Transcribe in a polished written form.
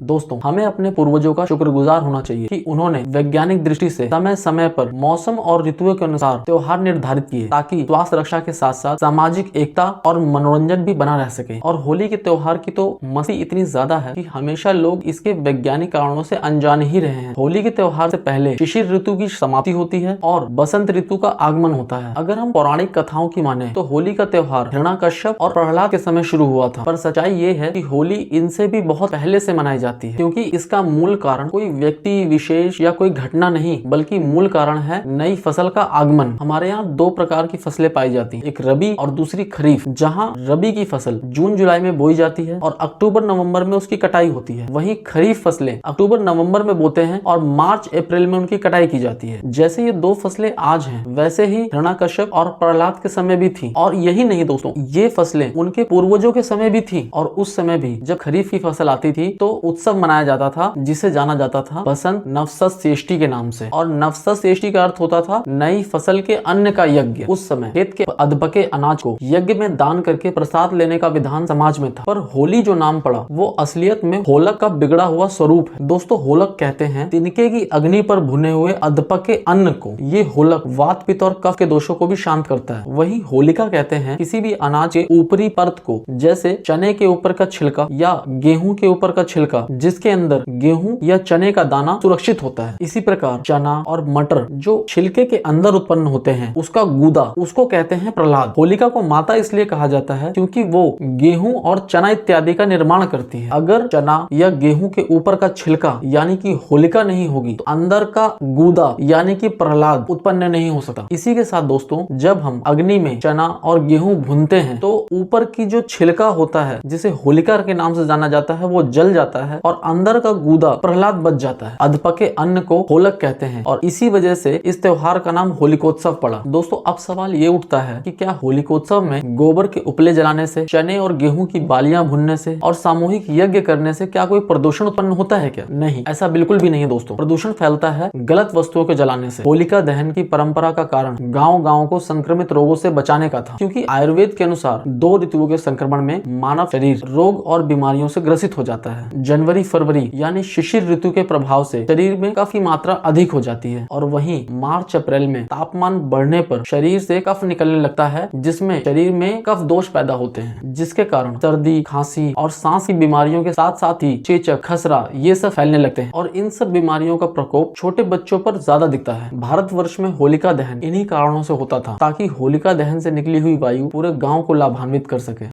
दोस्तों, हमें अपने पूर्वजों का शुक्रगुजार होना चाहिए कि उन्होंने वैज्ञानिक दृष्टि से समय समय पर मौसम और ऋतुओं के अनुसार त्योहार निर्धारित किए ताकि स्वास्थ्य रक्षा के साथ साथ सामाजिक एकता और मनोरंजन भी बना रह सके। और होली के त्योहार की तो मस्ती इतनी ज्यादा है कि हमेशा लोग इसके वैज्ञानिक कारणों से अनजान ही रहे हैं। होली के त्योहार से पहले शिशिर ऋतु की समाप्ति होती है और बसंत ऋतु का आगमन होता है। अगर हम पौराणिक कथाओं की माने तो होली का त्योहार हिरण्यकश्यप और प्रहलाद के समय शुरू हुआ था, पर सच्चाई ये है कि होली इनसे भी बहुत पहले से मनाई जाती है, क्योंकि इसका मूल कारण कोई व्यक्ति विशेष या कोई घटना नहीं बल्कि मूल कारण है नई फसल का आगमन। हमारे यहाँ दो प्रकार की फसलें पाई जाती हैं, एक रबी और दूसरी खरीफ। जहाँ रबी की फसल जून जुलाई में बोई जाती है और अक्टूबर नवंबर में उसकी कटाई होती है, वहीं खरीफ फसलें अक्टूबर नवंबर में बोते हैं और मार्च अप्रैल में उनकी कटाई की जाती है। जैसे ये दो फसलें आज हैं, वैसे ही हिरण्यकश्यप और प्रहलाद के समय भी थी। और यही नहीं दोस्तों, ये फसलें उनके पूर्वजों के समय भी थी और उस समय भी जब खरीफ की फसल आती थी तो उत्सव मनाया जाता था जिसे जाना जाता था बसंत नवसत के नाम से। और नवसत का अर्थ होता था नई फसल के अन्न का यज्ञ। उस समय खेत के अधपके अनाज को यज्ञ में दान करके प्रसाद लेने का विधान समाज में था। पर होली जो नाम पड़ा वो असलियत में होलक का बिगड़ा हुआ स्वरूप है। दोस्तों, होलक कहते हैं तिनके की अग्नि पर भुने हुए अधपके अन्न को। ये होलक वात पित्त और कफ के दोषों को भी शांत करता है। वही होलिका कहते हैं किसी भी अनाज के ऊपरी परत को, जैसे चने के ऊपर का छिलका या गेहूं के ऊपर का छिलका जिसके अंदर गेहूं या चने का दाना सुरक्षित होता है। इसी प्रकार चना और मटर जो छिलके के अंदर उत्पन्न होते हैं उसका गूदा, उसको कहते हैं प्रहलाद। होलिका को माता इसलिए कहा जाता है क्योंकि वो गेहूं और चना इत्यादि का निर्माण करती है। अगर चना या गेहूं के ऊपर का छिलका यानी कि होलिका नहीं होगी तो अंदर का गूदा यानी कि प्रहलाद उत्पन्न नहीं हो सकता। इसी के साथ दोस्तों, जब हम अग्नि में चना और गेहूं भूनते हैं तो ऊपर की जो छिलका होता है जिसे होलिका के नाम से जाना जाता है वो जल जाता है और अंदर का गूदा प्रहलाद बच जाता है। अधपके अन्न को होलक कहते हैं और इसी वजह से इस त्योहार का नाम होलिकोत्सव पड़ा। दोस्तों, अब सवाल ये उठता है कि क्या होलिकोत्सव में गोबर के उपले जलाने से, चने और गेहूं की बालियां भुनने से और सामूहिक यज्ञ करने से क्या कोई प्रदूषण उत्पन्न होता है क्या? नहीं, ऐसा बिल्कुल भी नहीं है दोस्तों। प्रदूषण फैलता है गलत वस्तुओं के जलाने से। होलिका दहन की परंपरा का कारण गाँव को संक्रमित रोगों से बचाने का था, क्योंकि आयुर्वेद के अनुसार 2 ऋतुओं के संक्रमण में मानव शरीर रोग और बीमारियों से ग्रसित हो जाता है। जनवरी फरवरी यानी शिशिर ऋतु के प्रभाव से शरीर में काफी मात्रा अधिक हो जाती है और वहीं मार्च अप्रैल में तापमान बढ़ने पर शरीर से कफ निकलने लगता है, जिसमें शरीर में कफ दोष पैदा होते हैं, जिसके कारण सर्दी, खांसी और सांस की बीमारियों के साथ साथ ही चेचक, खसरा ये सब फैलने लगते हैं और इन सब बीमारियों का प्रकोप छोटे बच्चों पर ज्यादा दिखता है। भारतवर्ष में होलिका दहन इन्हीं कारणों से होता था ताकि होलिका दहन से निकली हुई वायु पूरे गाँव को लाभान्वित कर सके।